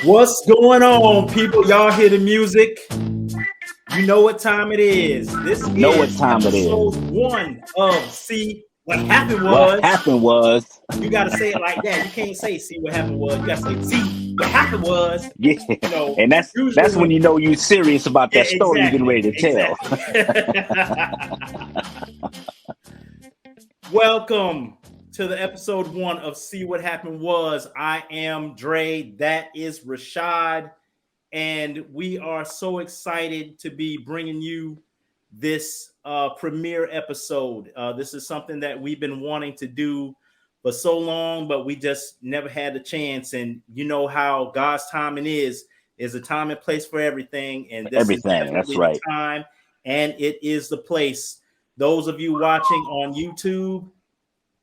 What's going on, people? Y'all hear the music? You know what time it is. This Know what is time it episode is. 1 of See What Happened What Was. happened was, You got to say it like that. You can't say See What Happened Was. You got to say See What Happened Was. yeah, You know, and that's usually that's when when. you know you serious about Yeah, that story you're getting exactly. ready to tell. Exactly. Welcome to the episode 1 of See What Happened Was. I am Dre. That is Rashad. And we are so excited to be bringing you this premiere episode. This is something that we've been wanting to do for so long, but we just never had the chance. And you know how God's timing is a time and place for everything. And this is Everything. That's definitely the right. time, and it is the place. Those of you watching on YouTube,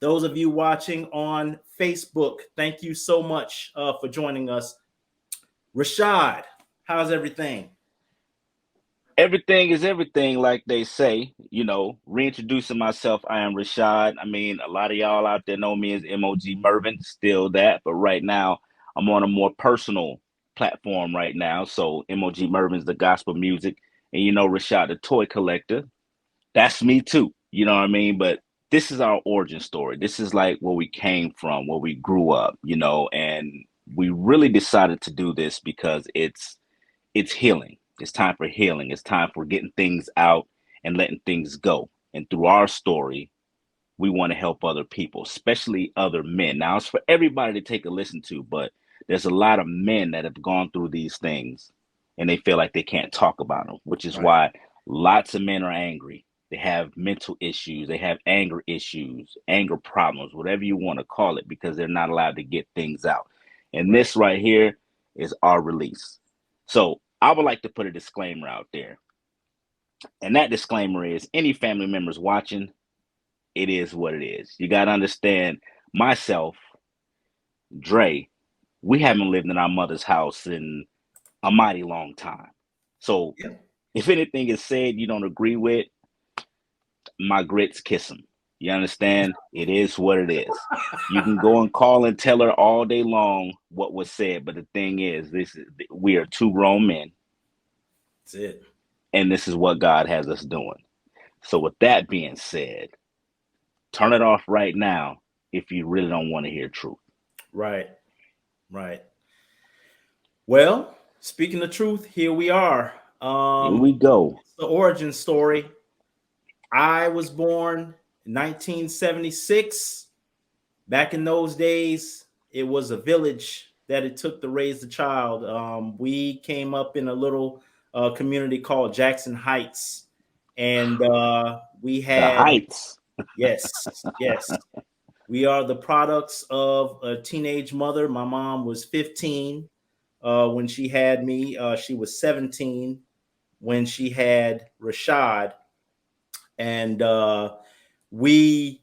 those of you watching on Facebook, thank you so much for joining us. Rashad, how's everything? Everything is everything, like they say. Reintroducing myself, I am Rashad. I mean, a lot of y'all out there know me as Murvin, still that. But right now, I'm on a more personal platform right now. So Murvin's the gospel music. And Rashad, the toy collector. That's me too. You know what I mean? But this is our origin story. This is like where we came from, where we grew up, and we really decided to do this because it's healing. It's time for healing. It's time for getting things out and letting things go. And through our story, we want to help other people, especially other men. Now, it's for everybody to take a listen to, but there's a lot of men that have gone through these things and they feel like they can't talk about them, which is Right. why lots of men are angry. They have mental issues, they have anger issues, anger problems, whatever you want to call it, because they're not allowed to get things out. And Right. this right here is our release. So I would like to put a disclaimer out there. And that disclaimer is any family members watching, it is what it is. You got to understand, myself, Dre, we haven't lived in our mother's house in a mighty long time. So Yeah. if anything is said you don't agree with, my grits kiss them. You understand? It is what it is. You can go and call and tell her all day long what was said, but the thing is, we are two grown men, That's it. and this is what God has us doing. So with that being said, turn it off right now if you really don't want to hear truth. Right. Right. Well, speaking the truth, here we are. Here we go. It's the origin story. I was born in 1976. Back in those days, it was a village that it took to raise the child. We came up in a little community called Jackson Heights, and we The had, heights. yes, yes, we are the products of a teenage mother. My mom was 15 when she had me. She was 17 when she had Rashad, and we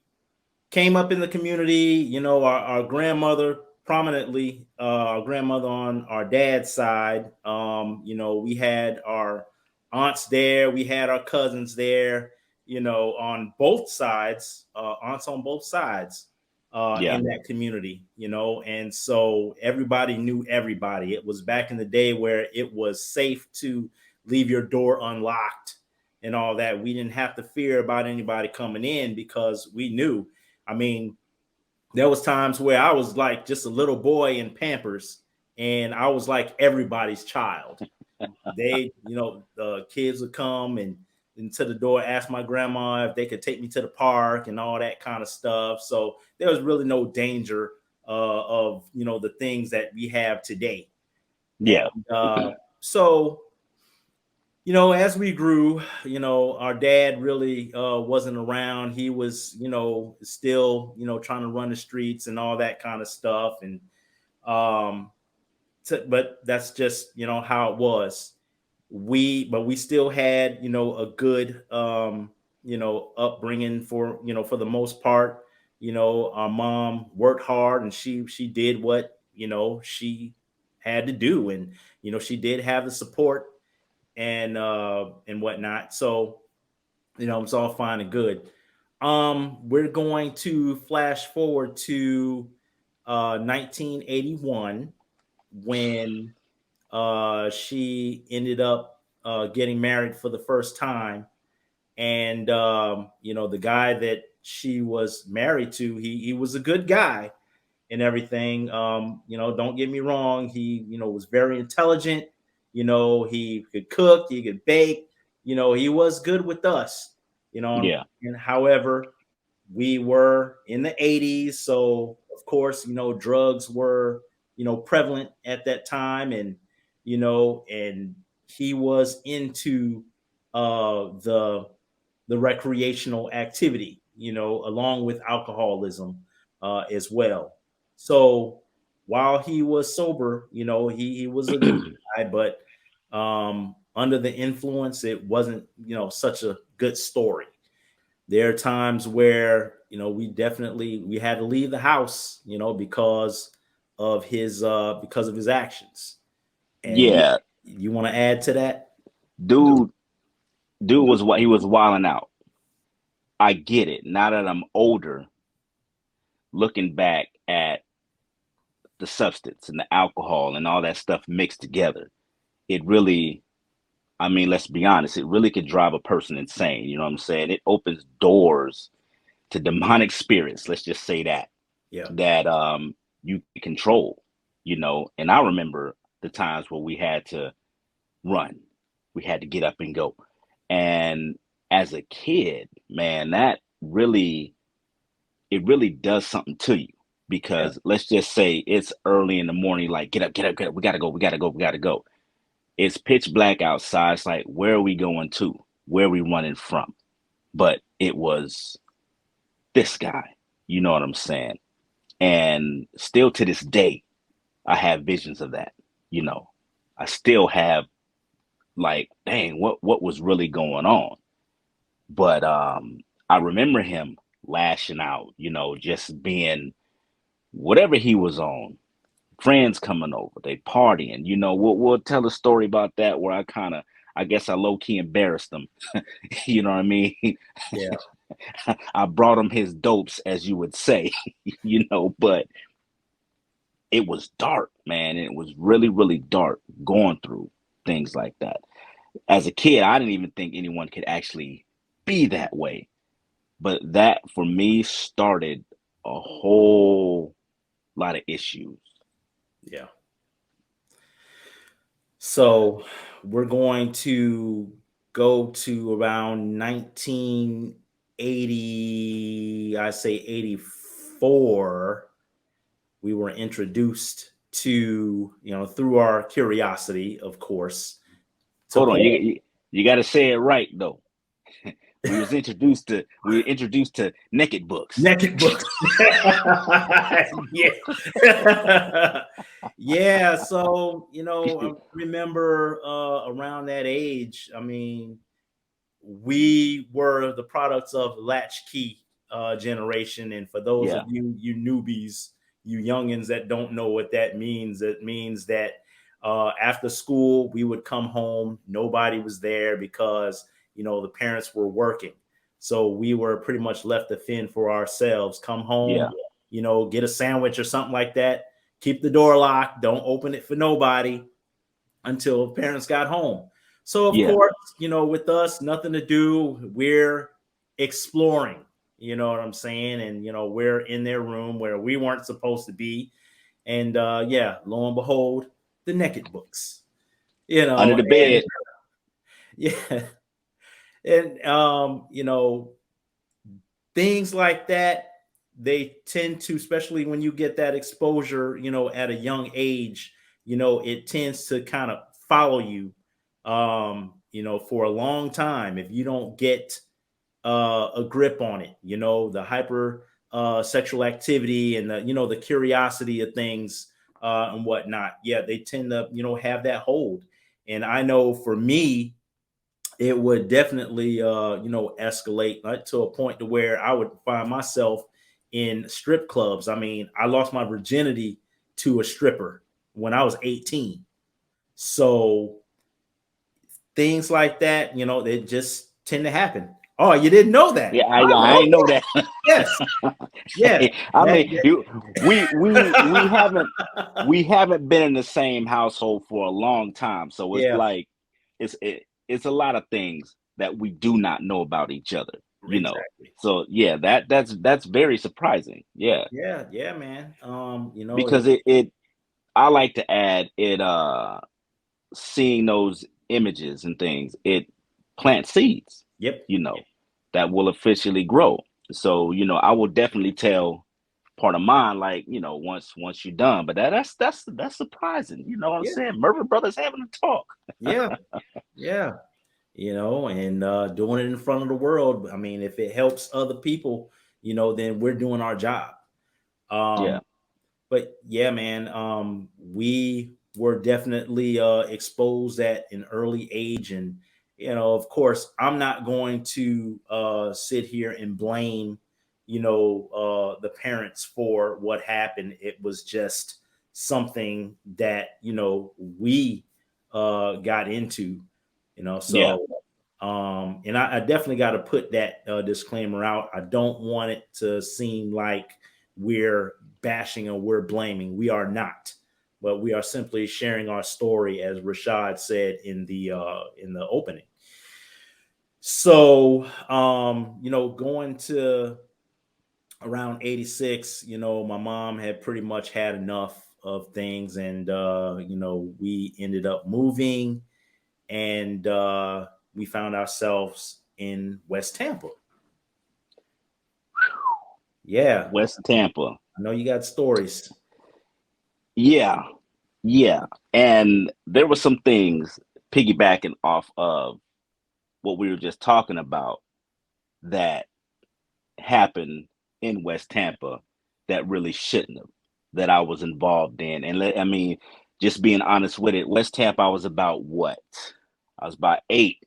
came up in the community. You know, our grandmother prominently, our grandmother on our dad's side. You know, we had our aunts there, we had our cousins there. You know, on both sides, aunts on both sides Yeah. in that community. You know, and so everybody knew everybody. It was back in the day where it was safe to leave your door unlocked and all that. We didn't have to fear about anybody coming in because we knew. I mean, there was times where I was like just a little boy in Pampers, and I was like everybody's child. They, you know, the kids would come and into the door, ask my grandma if they could take me to the park and all that kind of stuff. So there was really no danger of, you know, the things that we have today. Yeah. And so, you know, as we grew, you know, our dad really wasn't around. He was, you know, still, you know, trying to run the streets and all that kind of stuff. And, but that's just, you know, how it was. But we still had, you know, a good, you know, upbringing for, you know, for the most part. You know, our mom worked hard and she did what, you know, she had to do. And, you know, she did have the support and whatnot. So, you know, it's all fine and good. We're going to flash forward to 1981 when she ended up getting married for the first time, and the guy that she was married to, he was a good guy and everything. Don't get me wrong, he was very intelligent. He could cook, he could bake. He was good with us. Yeah. And however, we were in the 80s, so of course, drugs were prevalent at that time, and he was into the recreational activity, along with alcoholism as well. So while he was sober, he was a good guy, but under the influence, it wasn't such a good story. There are times where we had to leave the house, because of his actions. And Yeah. you want to add to that? Dude, dude was what he was wilding out. I get it. Now that I'm older, looking back at the substance and the alcohol and all that stuff mixed together, it really, I mean, let's be honest, it really could drive a person insane. You know what I'm saying? It opens doors to demonic spirits. Let's just say that Yeah, that you can control. And I remember the times where we had to run, we had to get up and go. And as a kid, man, that really it really does something to you yeah, because let's just say it's early in the morning, like get up, get up, get up, we gotta go, we gotta go, we gotta go. It's pitch black outside. It's like, where are we going to? Where are we running from? But it was this guy, you know what I'm saying? And still to this day, I have visions of that, you know. I still have like, dang, what was really going on? But I remember him lashing out, just being whatever he was on, friends coming over, they partying. We'll tell a story about that where I guess I low key embarrassed them. You know what I mean? yeah, I brought him his dopes, as you would say, but it was dark, man. It was really, really dark going through things like that. As a kid, I didn't even think anyone could actually be that way. But that for me started a whole lot of issues. yeah. So we're going to go to around 1980, I say 84. We were introduced to, through our curiosity, of course, to Hold on, porn. you got to say it right though. We were introduced to naked books. Naked books. Yeah. Yeah. So, I remember around that age, I mean, we were the products of latchkey generation. And for those of Yeah, you newbies, you youngins that don't know what that means, it means that after school, we would come home. Nobody was there because, the parents were working. So we were pretty much left to fend for ourselves. Come home, yeah, get a sandwich or something like that. Keep the door locked. Don't open it for nobody until parents got home. So of yeah. course, with us, nothing to do. We're exploring. You know what I'm saying? And we're in their room where we weren't supposed to be. And yeah, lo and behold, the naked books. Under the And bed. yeah, and things like that, they tend to, especially when you get that exposure, at a young age, it tends to kind of follow you, for a long time if you don't get a grip on it. The hyper sexual activity and the curiosity of things and whatnot. Yeah, they tend to have that hold. And I know for me, it would definitely escalate, like, to a point to where I would find myself in strip clubs. I mean, I lost my virginity to a stripper when I was 18. So things like that, they just tend to happen. Oh, you didn't know that? Yeah, I Oh, ain't know that. yes, yes. I That, mean, we haven't been in the same household for a long time, so it's yeah, like it's a lot of things that we do not know about each other, you know. exactly. So yeah, that's very surprising. Yeah, Yeah, yeah, man. because it I like to add it seeing those images and things, it plants seeds, yep, you know, that will officially grow. So, I will definitely tell part of mine, like, once you're done. But that's surprising. You know what I'm yeah, saying? Murvin brothers having a talk. yeah, yeah. And doing it in front of the world. I mean, if it helps other people, then we're doing our job. Yeah, Um, but yeah, man, we were definitely exposed at an early age, and of course, I'm not going to sit here and blame, the parents for what happened. It was just something that we got into, yeah, so and I definitely got to put that disclaimer out. I don't want it to seem like we're bashing or we're blaming. We are not, but we are simply sharing our story, as Rashad said in the opening. So, going to around 86, my mom had pretty much had enough of things, and we ended up moving, and we found ourselves in West Tampa. Yeah, West Tampa. I know you got stories. Yeah, yeah. And there were some things piggybacking off of what we were just talking about that happened in West Tampa that really shouldn't have, that I was involved in. And I mean, just being honest with it, West Tampa, I was about what? I was about 8.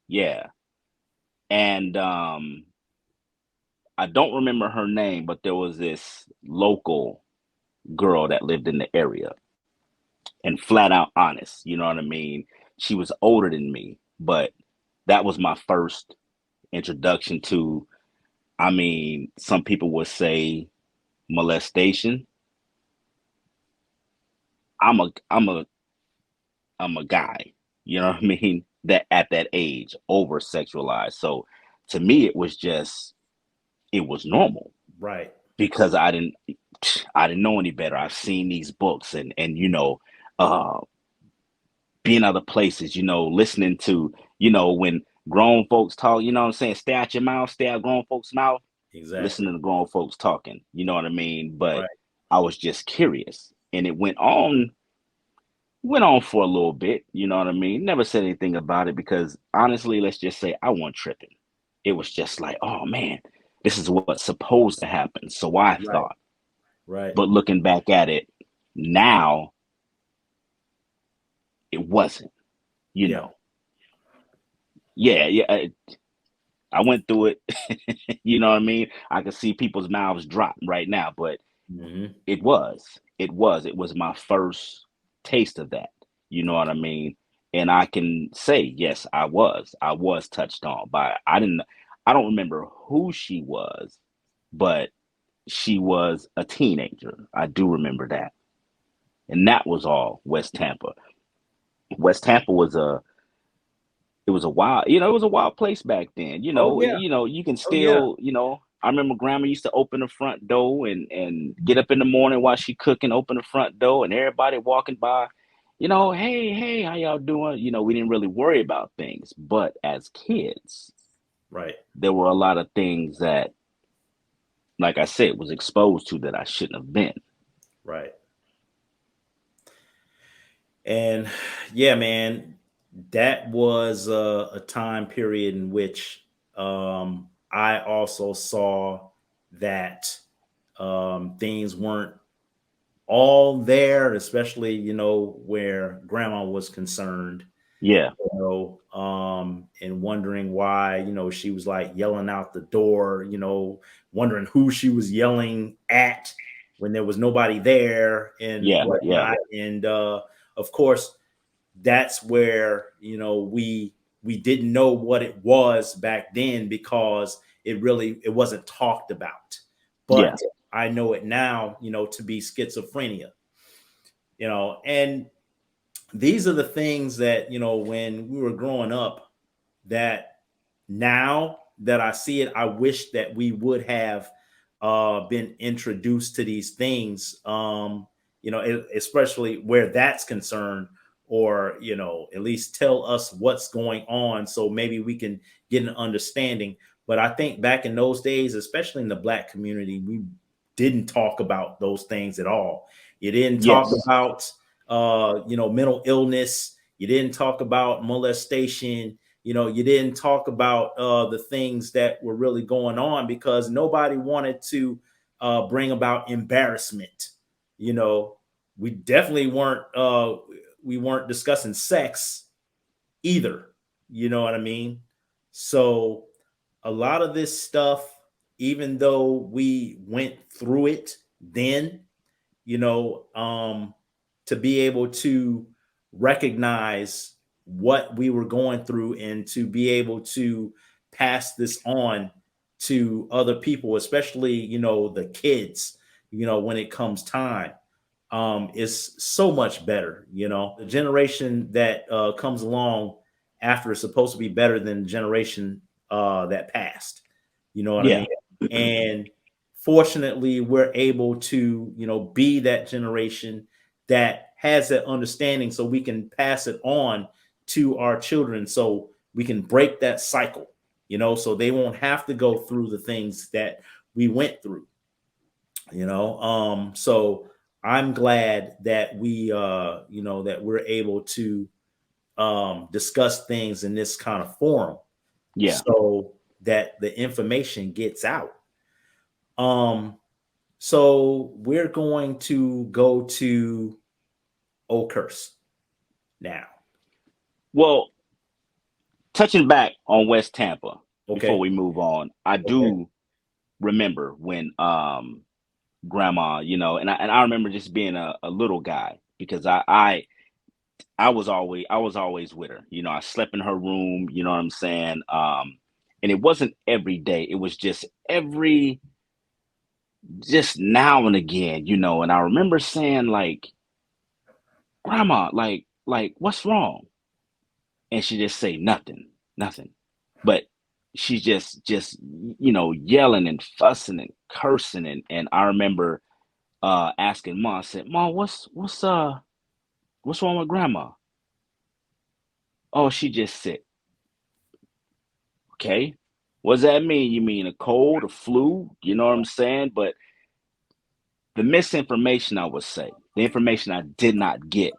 Yeah. And I don't remember her name, but there was this local girl that lived in the area, and flat out honest, you know what I mean? She was older than me, but that was my first introduction to, I mean, some people would say molestation. I'm a I'm a I'm a guy, you know what I mean? That at that age, over sexualized. So to me, it was normal Right. because I didn't know any better. I've seen these books and uh being other places, listening to, when grown folks talk, you know what I'm saying? Stay out your mouth, stay out grown folks' mouth, Exactly. listening to grown folks talking, you know what I mean? But Right. I was just curious. And it went on for a little bit, you know what I mean? Never said anything about it because honestly, let's just say I wasn't tripping. It was just like, oh man, this is what's supposed to happen. So I Right. thought. Right. But looking back at it now, it wasn't, you Yeah. know. Yeah, yeah. I went through it. You know what I mean? I can see people's mouths drop right now, but Hmm. it was my first taste of that. You know what I mean? And I can say, yes, I was touched on by, I don't remember who she was, but she was a teenager. I do remember that. And that was all West Tampa. West Tampa it was a wild, it was a wild place back then. Oh yeah. You can Oh yeah. still, I remember grandma used to open the front door and get up in the morning while she cooking, open the front door, and everybody walking by, hey, hey, how y'all doing? We didn't really worry about things, but as kids, Right. there were a lot of things that, like I said, was exposed to that I shouldn't have been. Right. And yeah, man, that was a time period in which I also saw that things weren't all there, especially where grandma was concerned. Yeah, And wondering why, she was like yelling out the door, wondering who she was yelling at when there was nobody there and yeah, yeah, whatnot. And of course, that's where, we we didn't know what it was back then because it wasn't talked about. Yeah. But I know it now, to be schizophrenia, and these are the things that, when we were growing up, that now that I see it, I wish that we would have been introduced to these things, especially where that's concerned, or, at least tell us what's going on so maybe we can get an understanding. But I think back in those days, especially in the Black community, we didn't talk about those things at all. You didn't talk Yes. about, mental illness. You didn't talk about molestation. You didn't talk about the things that were really going on because nobody wanted to bring about embarrassment. You know, we definitely weren't discussing sex either. You know what I mean? So a lot of this stuff, even though we went through it then, you know, um, to be able to recognize what we were going through and to be able to pass this on to other people, especially, the kids, when it comes time, is so much better. The generation that comes along after is supposed to be better than the generation that passed. You know what I Yeah. mean? And fortunately, we're able to, be that generation that has that understanding so we can pass it on to our children so we can break that cycle, so they won't have to go through the things that we went through. So I'm glad that that we're able to discuss things in this kind of forum Yeah. so that the information gets out. um so we're going to go to Oakhurst now. Well, touching back on West Tampa before Okay. we move on, I Okay. do remember when grandma, and I remember just being a little guy because I was always with her. I slept in her room, you know what I'm saying? And it wasn't every day. It was just now and again, and I remember saying like, "Grandma, like what's wrong?" And she just say nothing, nothing. But she's just yelling and fussing and cursing and I remember asking mom, I said, "Mom, what's wrong with grandma?" "Oh, she just sick." Okay. What does that mean? You mean a cold, a flu? You know what I'm saying? But the misinformation, I would say, the information I did not get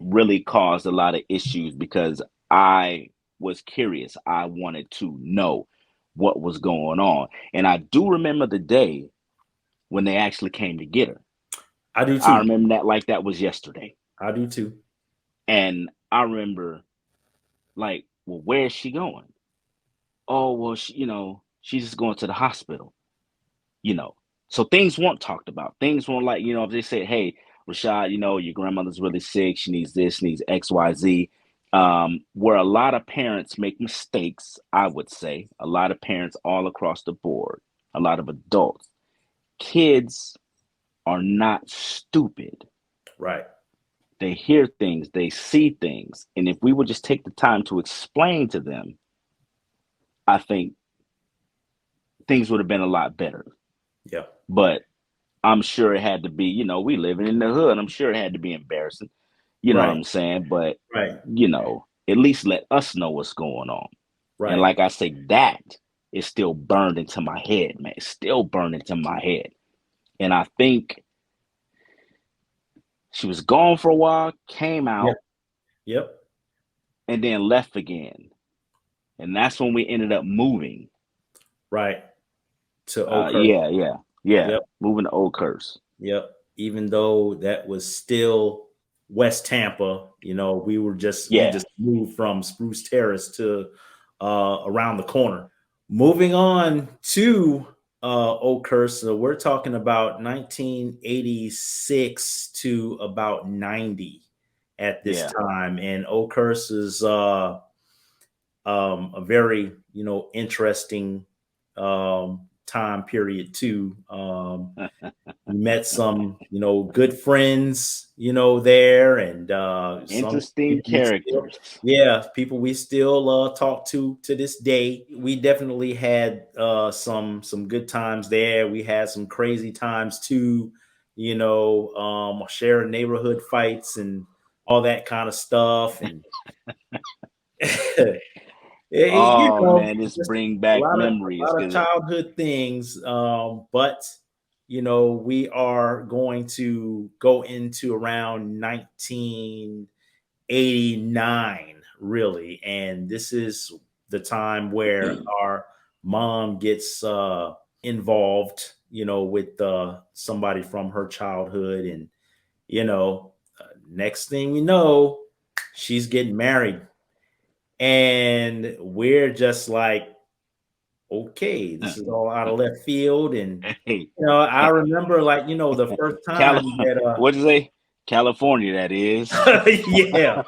really caused a lot of issues because I was curious. I wanted to know what was going on. And I do remember the day when they actually came to get her. I do I too. remember that like that was yesterday. I do too. And I remember like, well, where is she going? Oh, well, she's just going to the hospital, you know. So things weren't talked about. Things weren't like, if they said, "Hey, Rashad, your grandmother's really sick. She needs this, needs X, Y, Z." Where a lot of parents make mistakes, I would say, a lot of parents all across the board, a lot of adults, kids are not stupid. Right. They hear things, they see things. And if we would just take the time to explain to them, I think things would have been a lot better. Yeah. But I'm sure it had to be, we living in the hood. I'm sure it had to be embarrassing. You know what Right. I'm saying? But, Right. at least let us know what's going on. And Right. like I say, that is still burned into my head, man. It's still burned into my head. And I think she was gone for a while, came Yeah. out, Yep. and then left again. And that's when we ended up moving. Right. To Oakhurst. Yeah. Yep. Moving to Old Curse. Yep. Even though that was still West Tampa, we Yeah. just moved from Spruce Terrace to around the corner. Moving on to Oakhurst, so we're talking about 1986 to about 90 at this Yeah. time, and Oakhurst is a very, interesting time period too. We met some, good friends, there, and some Interesting people we still, characters. yeah, people we still talk to this day. We definitely had some good times there. We had some crazy times too, sharing neighborhood fights and all that kind of stuff, and Oh man, this just bring a back lot of memories because childhood things. But we are going to go into around 1989, really, and this is the time where our mom gets involved, with somebody from her childhood, and next thing we know, she's getting married, and we're just like, okay, this is all out of left field. And hey, I remember, like, the first Cal, time that what'd you say? California, that is. yeah.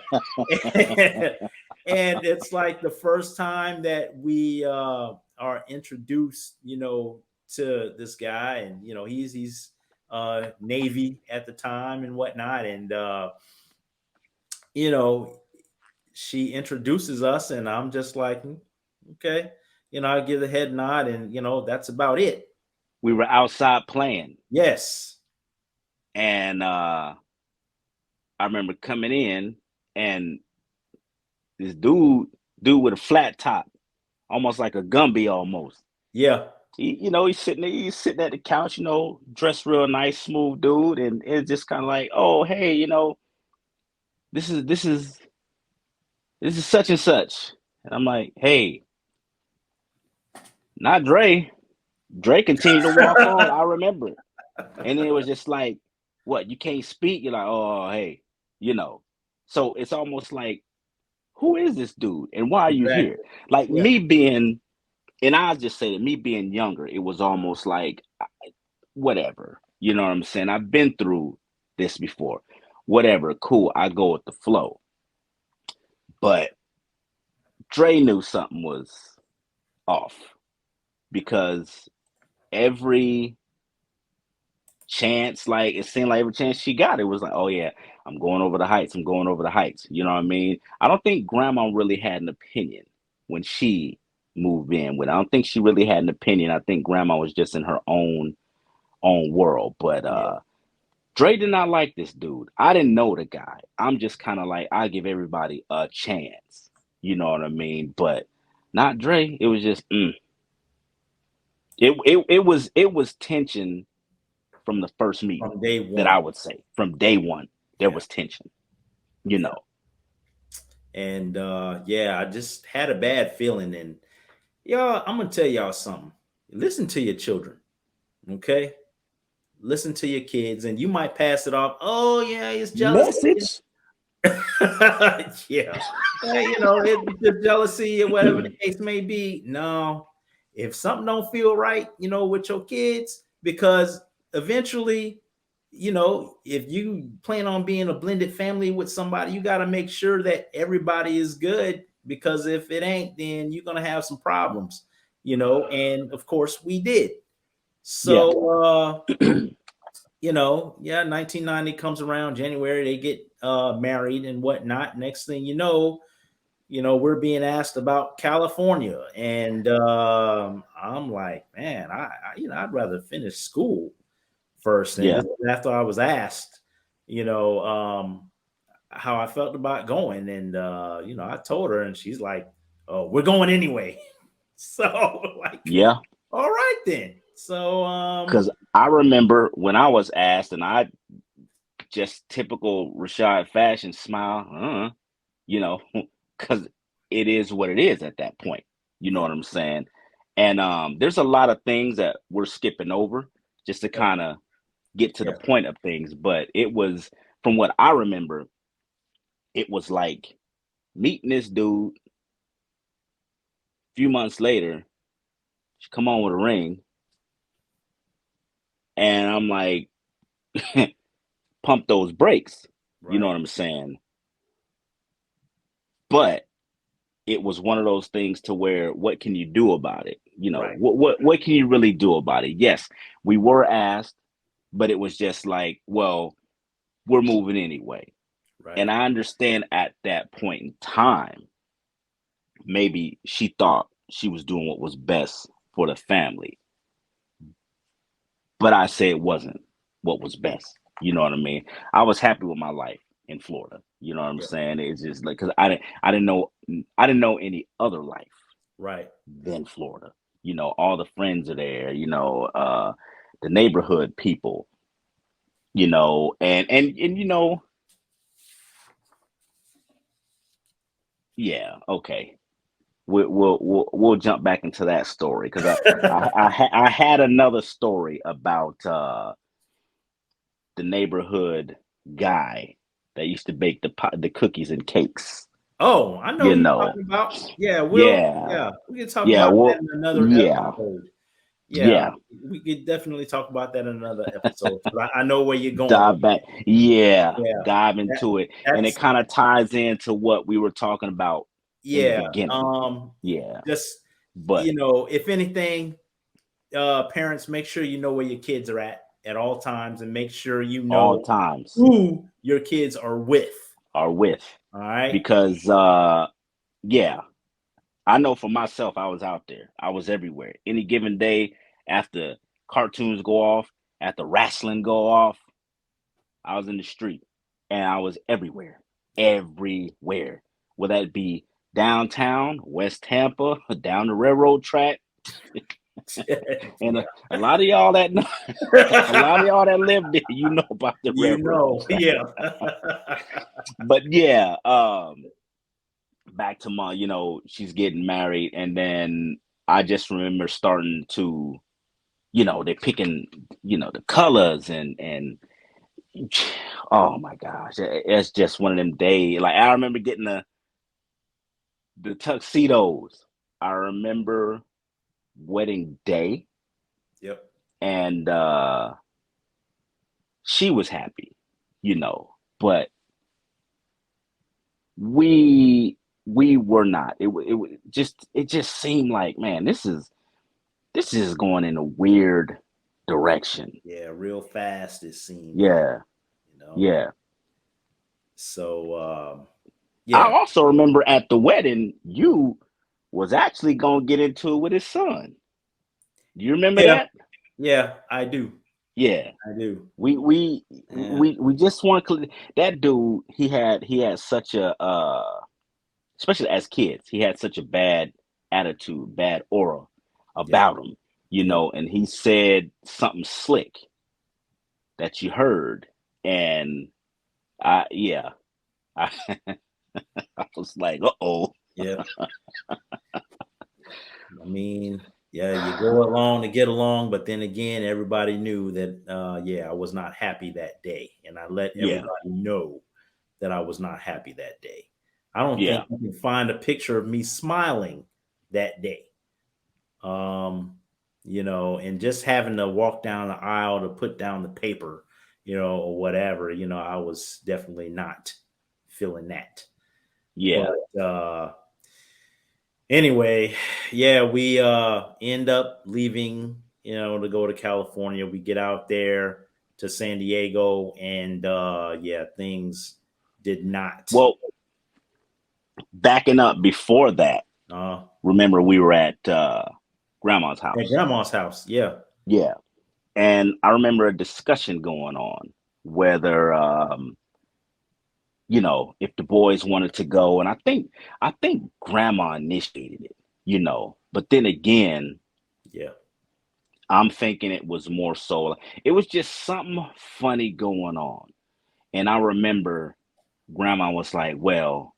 And it's like the first time that we are introduced, to this guy, and he's Navy at the time and whatnot, and you know she introduces us, and I'm just like, okay, I give the head nod, and that's about it. We were outside playing, Yes. and I remember coming in, and this dude with a flat top, almost like a Gumby, almost. Yeah. He's sitting at the couch, dressed real nice, smooth dude, and it's just kind of like, oh, hey, this is this is this is such and such, and I'm like, hey, not Dre. Dre continued to walk on. I remember, and then it was just like, what? You can't speak. You're like, oh, hey, you know. So it's almost like, who is this dude, and why are you here? Exactly. Like Yeah. me being, and I'll just say that me being younger, it was almost like whatever. You know what I'm saying? I've been through this before. Whatever, cool. I go with the flow. But Dre knew something was off because every chance, like it seemed like every chance she got, it was like, oh yeah, I'm going over the heights. I'm going over the heights. You know what I mean? I don't think grandma really had an opinion when she moved in with. I don't think she really had an opinion. I think grandma was just in her own world. But Yeah. Dre did not like this dude. I didn't know the guy. I'm just kind of like, I give everybody a chance. You know what I mean? But not Dre. It was just it was tension from the first meeting, From day that I one. would say. From day one, there Yeah. was tension, you Yeah. know. And yeah, I just had a bad feeling. And y'all, I'm gonna tell y'all something. Listen to your children, okay? Listen to your kids, and you might pass it off. Oh yeah, it's jealousy. Message. Yeah. It's just jealousy or whatever the case may be. No, if something don't feel right, with your kids, because eventually, if you plan on being a blended family with somebody, you got to make sure that everybody is good, because if it ain't, then you're going to have some problems, and of course we did. Yeah. So, yeah, 1990 comes around, January, they get married and whatnot. Next thing we're being asked about California, and I'm like, man, I'd rather finish school first. And Yeah. this was after I was asked, you know, um, how I felt about going, and I told her, and she's like, "Oh, we're going anyway." So, like, Yeah. all right then. So, Because I remember when I was asked, and I just typical Rashad fashion smile, you know, because it is what it is at that point. You know yeah, what I'm saying? And there's a lot of things that we're skipping over just to yep, kind of get to the yeah, point of things. But it was, from what I remember, it was like meeting this dude. A few months later, she come on with a ring, and I'm like, pump those brakes. You know right, what I'm saying? But it was one of those things to where what can you do about it? You know, Right. what can you really do about it? Yes, we were asked, but it was just like, well, we're moving anyway. And Right. I understand at that point in time, maybe she thought she was doing what was best for the family, but I say it wasn't what was best. You know what I mean? I was happy with my life in Florida. You know what I'm Yeah. saying? It's just like because I didn't know any other life Right. than Florida. You know, all the friends are there. You know, the neighborhood people. You know, and you know, yeah, okay. We'll jump back into that story because I had another story about the neighborhood guy that used to bake the cookies and cakes. Oh, I know You who you're know, talking about. Yeah, yeah, we can talk yeah, about that well, in another yeah, episode. Yeah, yeah. we could definitely talk about that in another episode. But I know where you're going with Dive back, yeah, yeah. dive That into it, and it that's kind of ties into what we were talking about in the yeah. beginning. Yeah, Just but if anything, parents, make sure you know where your kids are at all times, and make sure you all know times who your kids are with. are with All right. because yeah, I know for myself, I was out there. I was everywhere. Any given day, after cartoons go off, after wrestling go off, I was in the street and I was everywhere. Yeah. Everywhere. Whether that be downtown, West Tampa, down the railroad track. And Yeah. a lot of y'all that know, a lot of y'all that live there, you know about the You railroad know, track. yeah. But yeah, back to my, she's getting married, and then I just remember starting to, they're picking, the colors and oh my gosh, it's just one of them days. Like I remember getting the tuxedos. I remember wedding day, Yep. and she was happy, but we were not. It just seemed like, man, this is going in a weird direction. Yeah, real fast it seemed like, Yeah, you know. yeah. So I yeah. also remember at the wedding, you was actually gonna get into it with his son. Do you remember Yeah. that? Yeah, I do. Yeah. I do. We we Yeah. we just want that dude. He had such a especially as kids, he had such a bad attitude, bad aura Yep. about him, Yep. and he said something slick that you heard, and yeah, I, I was like, uh-oh. Yep. I mean, yeah, you go along to get along, but then again, everybody knew that yeah, I was not happy that day. And I let Yeah, everybody know that I was not happy that day. I don't yeah, think you can find a picture of me smiling that day. Um, and just having to walk down the aisle to put down the paper, or whatever, I was definitely not feeling that. yeah. But anyway, yeah, we end up leaving, to go to California. We get out there to San Diego, and yeah, things did not. Well, backing up before that, uh remember we were at grandma's at house. grandma's house. Yeah. Yeah, and I remember a discussion going on whether if the boys wanted to go, and I think grandma initiated it, but then again, Yeah. I'm thinking it was more so it was just something funny going on. And I remember grandma was like, well,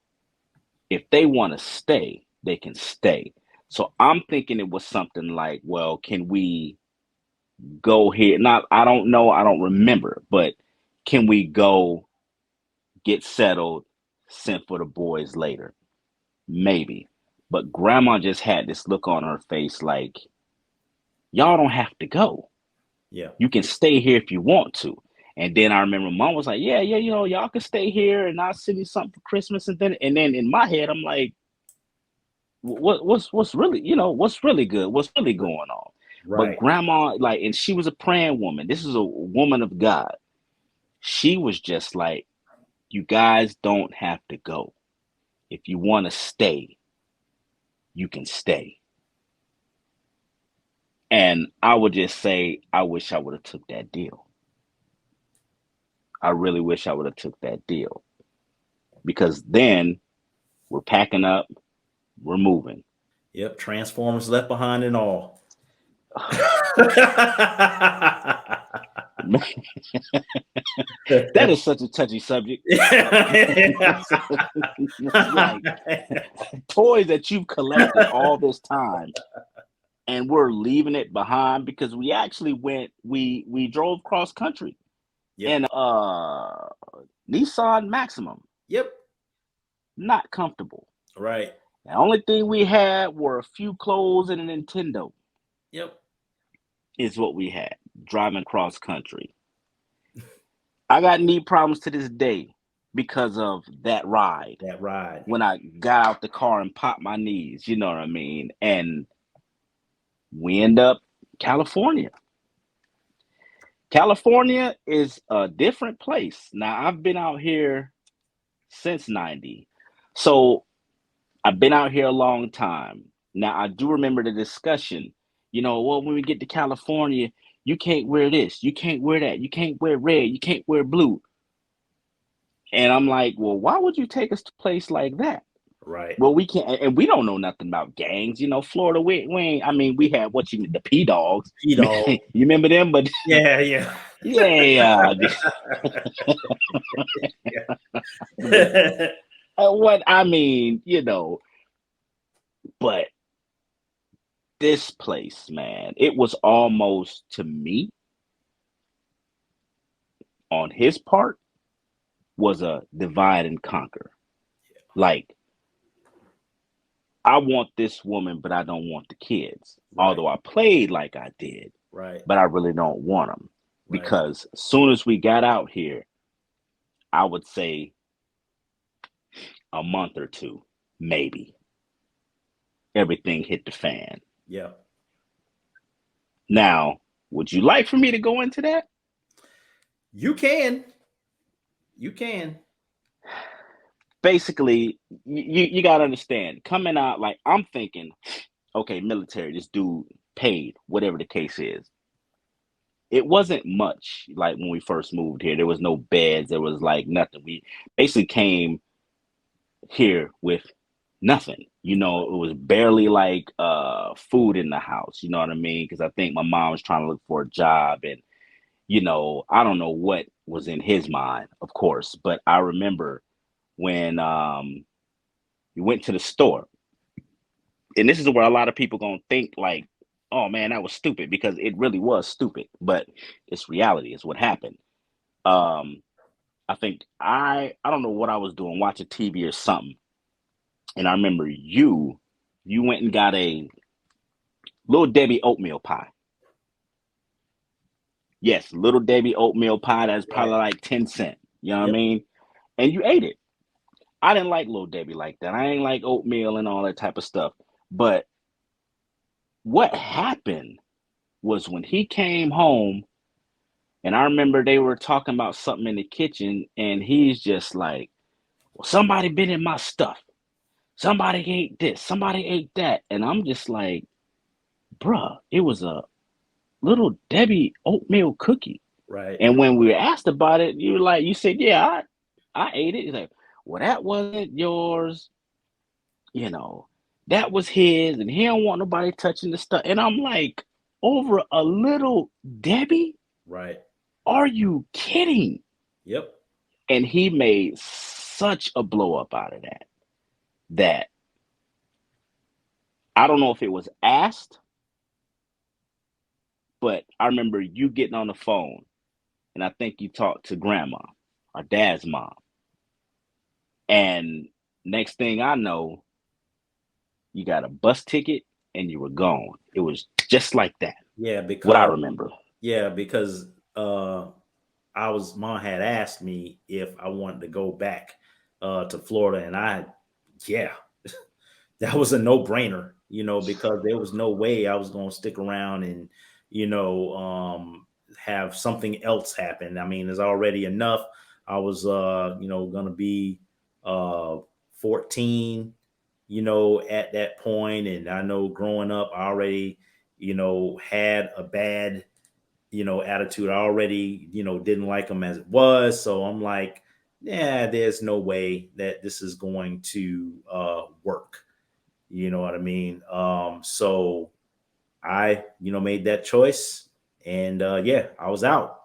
if they want to stay, they can stay. So I'm thinking it was something like, well, can we go here? Not, I don't know, I don't remember, but can we go get settled, send for the boys later? Maybe. But grandma just had this look on her face like, y'all don't have to go. Yeah. You can stay here if you want to. And then I remember mom was like, yeah, yeah, y'all can stay here and I'll send you something for Christmas. And then in my head, I'm like, what's really, what's really good, what's really going on. But Right. grandma, like, and she was a praying woman. This is a woman of God. She was just like, you guys don't have to go. If you want to stay, you can stay. And I would just say, I wish I would have took that deal. I really wish I would have took that deal, because then we're packing up, we're moving. Yep. Transformers left behind and all. That is such a touchy subject. Like, toys that you've collected all this time, and we're leaving it behind because we actually we drove cross country Yep. in Nissan Maximum. Yep. Not comfortable. Right. The only thing we had were a few clothes and a Nintendo, Yep. is what we had driving cross country. I got knee problems to this day because of that ride. That ride. When I got out the car and popped my knees, you know what I mean? And we end up California. California is a different place. Now, I've been out here since 90. So I've been out here a long time. Now, I do remember the discussion, well, when we get to California, you can't wear this, you can't wear that, you can't wear red, you can't wear blue. And I'm like, well, why would you take us to a place like that? Right. Well, we can't, and we don't know nothing about gangs. Florida, we ain't, I mean, we had the P Dogs. P-Dog. You remember them? But Yeah. Yeah. yeah, but what I mean, but this place, man, it was almost, to me, on his part, was a divide and conquer. Like, I want this woman, but I don't want the kids. Right. Although I played like I did, Right. but I really don't want them. Right. Because as soon as we got out here, I would say a month or two, maybe, everything hit the fan. Yeah. Now, would you like for me to go into that? You can. You can. Basically, you got to understand, coming out, like, I'm thinking, okay, military, this dude paid, whatever the case is. It wasn't much. Like, when we first moved here, there was no beds, there was like nothing. We basically came here with nothing. It was barely like food in the house, you know what I mean? Because I think my mom was trying to look for a job, and I don't know what was in his mind, of course, but I remember when we went to the store, and this is where a lot of people gonna think like, oh man, that was stupid, because it really was stupid, but it's reality, it's what happened. I think I don't know what I was doing, watching TV or something, and I remember you went and got a Little Debbie oatmeal pie. Yes, Little Debbie oatmeal pie. That's Right. probably like 10 cents. You know what I Yep. mean? And you ate it. I didn't like Little Debbie like that. I ain't like oatmeal and all that type of stuff. But what happened was, when he came home, and I remember they were talking about something in the kitchen, and he's just like, well, somebody been in my stuff. Somebody ate this. Somebody ate that. And I'm just like, bruh, it was a Little Debbie oatmeal cookie. Right. And when we were asked about it, you said, yeah, I ate it. He's like, well, that wasn't yours. You know, that was his, and he don't want nobody touching the stuff. And I'm like, over a Little Debbie? Right. Are you kidding? Yep. And he made such a blow up out of that I don't know if it was asked, but I remember you getting on the phone, and I think you talked to grandma, our dad's mom. And next thing I know, you got a bus ticket and you were gone. It was just like that. Yeah, What I because remember. because mom had asked me if I wanted to go back to Florida, and yeah, that was a no-brainer, because there was no way I was going to stick around and, have something else happen. I mean, there's already enough. I was, going to be 14, at that point. And I know growing up, I already, had a bad, attitude. I already, didn't like them as it was. So I'm like, yeah, there's no way that this is going to work. You know what I mean? So I, made that choice, and yeah, I was out.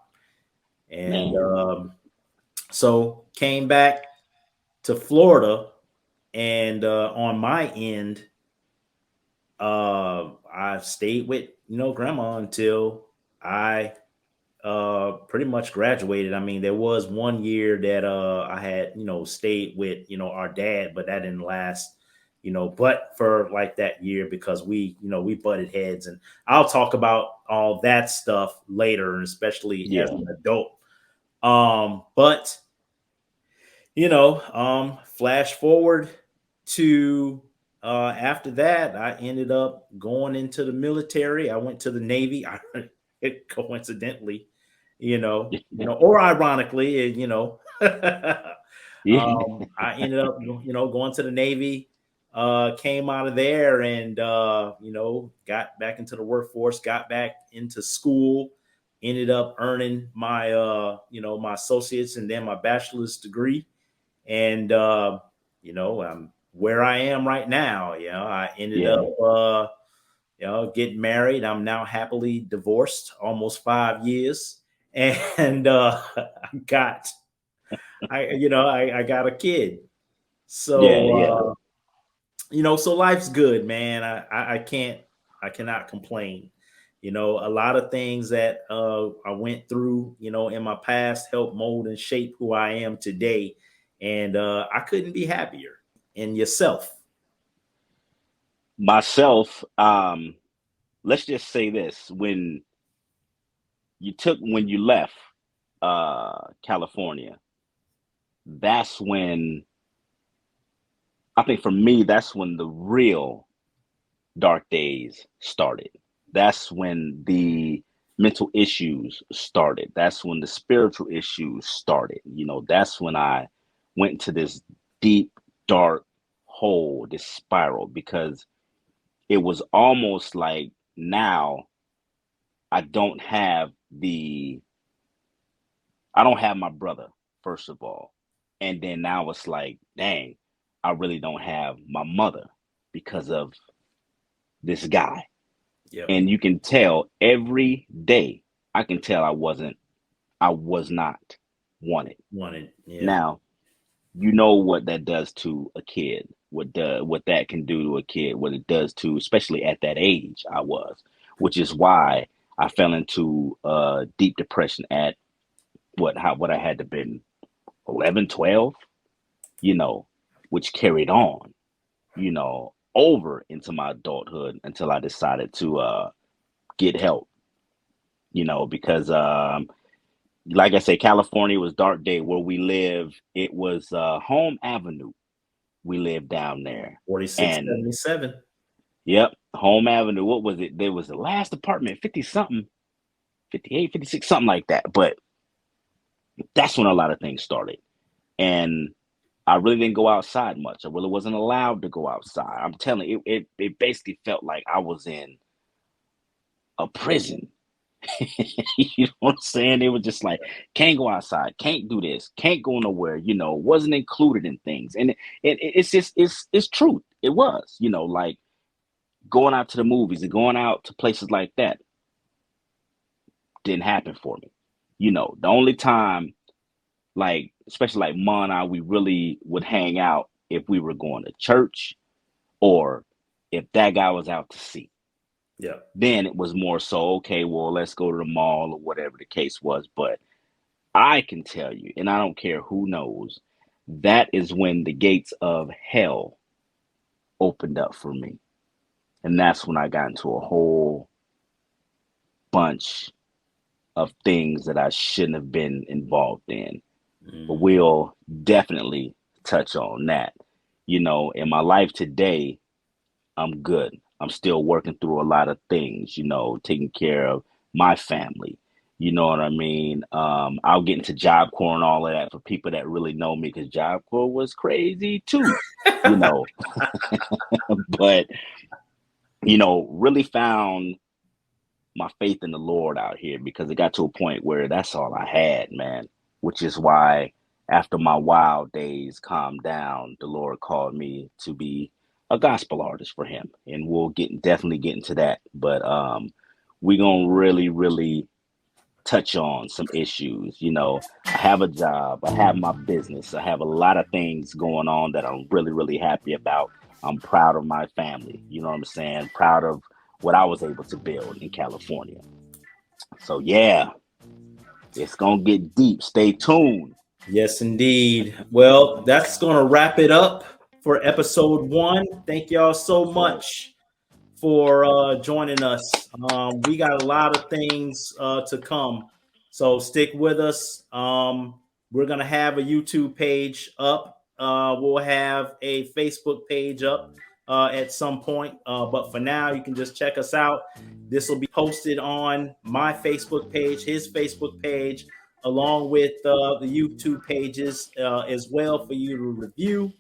And Man. so came back to Florida, and on my end, I stayed with, grandma until I pretty much graduated. I mean, there was one year that I had, stayed with, our dad, but that didn't last, but for like that year, because we butted heads. And I'll talk about all that stuff later, and especially as Yeah. an adult. But flash forward to after that, I ended up going into the military. I went to the Navy. Coincidentally, or ironically, Yeah. I ended up, going to the Navy, came out of there, and, got back into the workforce, got back into school, ended up earning my, my associates and then my bachelor's degree. And, I'm where I am right now. I ended up, Yeah. getting married. I'm now happily divorced, almost 5 years. And I got I got a kid. Yeah. Yeah. So so life's good, man. I cannot complain. A lot of things that I went through, in my past helped mold and shape who I am today. And I couldn't be happier. And yourself. Myself, let's just say this. When you left California, that's when I think for me, that's when the real dark days started. That's when the mental issues started. That's when the spiritual issues started. That's when I went into this deep, dark hole, this spiral, because it was almost like now I don't have the I don't have my brother, first of all. And then now it's like, dang, I really don't have my mother because of this guy. Yep. And you can tell every day, I can tell I was not wanted. Wanted. Yeah. Now, you know what that does to a kid, what that can do to a kid, what it does to, especially at that age I was, which is why I fell into deep depression at what I had to been 11, 12, you know, which carried on, over into my adulthood until I decided to get help, because like I say, California was dark day where we live. It was Home Avenue. We lived down there. And 4677. yep, Home Avenue. What was it? There was the last apartment, 50 something, 58, 56, something like that. But that's when a lot of things started. And I really didn't go outside much. I really wasn't allowed to go outside. I'm telling you, it basically felt like I was in a prison. You know what I'm saying? They were just like, can't go outside, can't do this, can't go nowhere, wasn't included in things. And it's just, it's truth. It was, like going out to the movies and going out to places like that didn't happen for me. The only time, like, especially like Ma and I, we really would hang out if we were going to church or if that guy was out to sea. Yeah. Then it was more so, okay, well, let's go to the mall or whatever the case was. But I can tell you, and I don't care who knows, that is when the gates of hell opened up for me. And that's when I got into a whole bunch of things that I shouldn't have been involved in. But Mm. we'll definitely touch on that. In my life today, I'm good. I'm still working through a lot of things, taking care of my family. You know what I mean? I'll get into Job Corps and all of that for people that really know me, because Job Corps was crazy too, you know. But, really found my faith in the Lord out here, because it got to a point where that's all I had, man. Which is why after my wild days calmed down, the Lord called me to be a gospel artist for him. And we'll definitely get into that. But we're gonna really, really touch on some issues. I have a job, I have my business, I have a lot of things going on that I'm really, really happy about. I'm proud of my family, you know what I'm saying? Proud of what I was able to build in California. So yeah, it's gonna get deep. Stay tuned. Yes, indeed. Well, that's going to wrap it up for episode 1. Thank y'all so Yes, sir. much for joining us. We got a lot of things to come, so stick with us. We're gonna have a YouTube page up. We'll have a Facebook page up at some point, but for now, you can just check us out. This will be posted on my Facebook page, his Facebook page, along with the YouTube pages as well for you to review.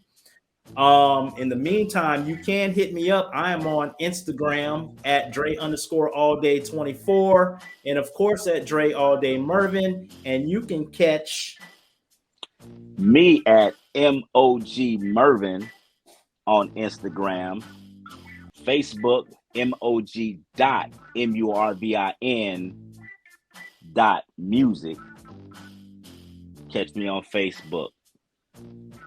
In the meantime, you can hit me up. I am on Instagram at Dre _all day 24, and of course at Dre all day Murvin. And you can catch Me at mogmurvin on Instagram, Facebook mog.murvin.music. Catch me on Facebook.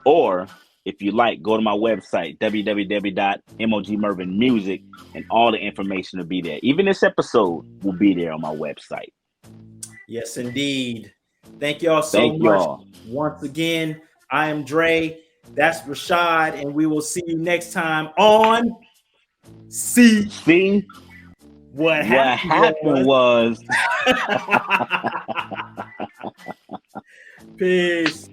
Or if you like, go to my website, www.mogmurvinmusic, and all the information will be there. Even this episode will be there on my website. Yes, indeed. Thank y'all so Thank much. y'all. Once again, I am Dre. That's Rashad, and we will see you next time on See What Happened happened was Peace.